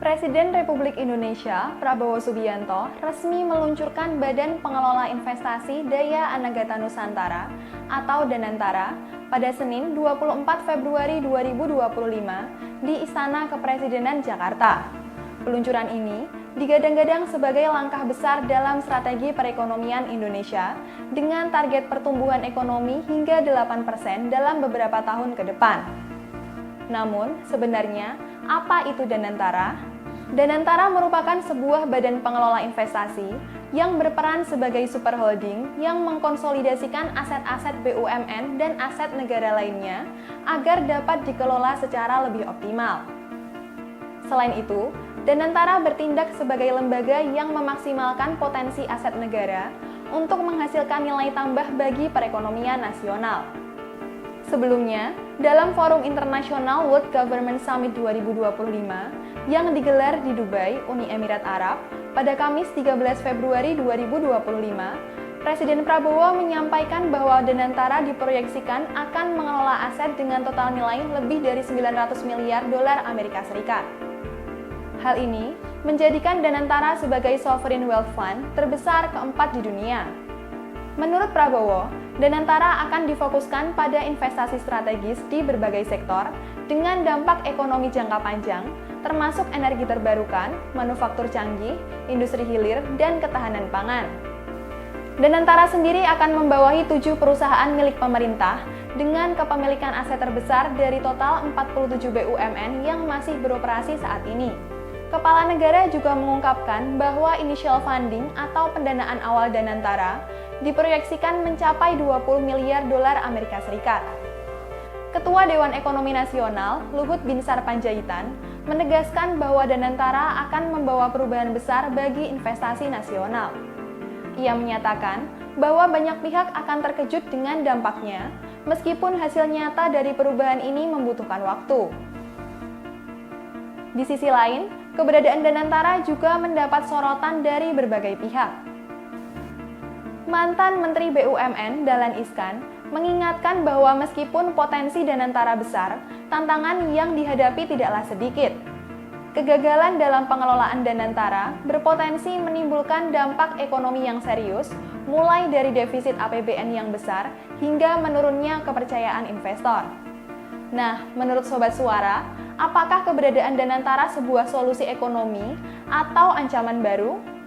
Presiden Republik Indonesia, Prabowo Subianto, resmi meluncurkan Badan Pengelola Investasi Daya Anagata Nusantara atau Danantara pada Senin 24 Februari 2025 di Istana Kepresidenan Jakarta. Peluncuran ini digadang-gadang sebagai langkah besar dalam strategi perekonomian Indonesia dengan target pertumbuhan ekonomi hingga 8% dalam beberapa tahun ke depan. Namun, sebenarnya, apa itu Danantara? Danantara merupakan sebuah badan pengelola investasi yang berperan sebagai superholding yang mengkonsolidasikan aset-aset BUMN dan aset negara lainnya agar dapat dikelola secara lebih optimal. Selain itu, Danantara bertindak sebagai lembaga yang memaksimalkan potensi aset negara untuk menghasilkan nilai tambah bagi perekonomian nasional. Sebelumnya, dalam Forum Internasional World Government Summit 2025 yang digelar di Dubai, Uni Emirat Arab, pada Kamis 13 Februari 2025, Presiden Prabowo menyampaikan bahwa Danantara diproyeksikan akan mengelola aset dengan total nilai lebih dari 900 miliar dolar Amerika Serikat. Hal ini menjadikan Danantara sebagai sovereign wealth fund terbesar keempat di dunia. Menurut Prabowo, Danantara akan difokuskan pada investasi strategis di berbagai sektor dengan dampak ekonomi jangka panjang, termasuk energi terbarukan, manufaktur canggih, industri hilir, dan ketahanan pangan. Danantara sendiri akan membawahi 7 perusahaan milik pemerintah dengan kepemilikan aset terbesar dari total 47 BUMN yang masih beroperasi saat ini. Kepala negara juga mengungkapkan bahwa initial funding atau pendanaan awal Danantara diproyeksikan mencapai 20 miliar dolar Amerika Serikat. Ketua Dewan Ekonomi Nasional, Luhut Binsar Panjaitan, menegaskan bahwa Danantara akan membawa perubahan besar bagi investasi nasional. Ia menyatakan bahwa banyak pihak akan terkejut dengan dampaknya, meskipun hasil nyata dari perubahan ini membutuhkan waktu. Di sisi lain, keberadaan Danantara juga mendapat sorotan dari berbagai pihak. Mantan Menteri BUMN Dahlan Iskan mengingatkan bahwa meskipun potensi Danantara besar, tantangan yang dihadapi tidaklah sedikit. Kegagalan dalam pengelolaan Danantara berpotensi menimbulkan dampak ekonomi yang serius, mulai dari defisit APBN yang besar hingga menurunnya kepercayaan investor. Nah, menurut Sobat Suara, apakah keberadaan Danantara sebuah solusi ekonomi atau ancaman baru?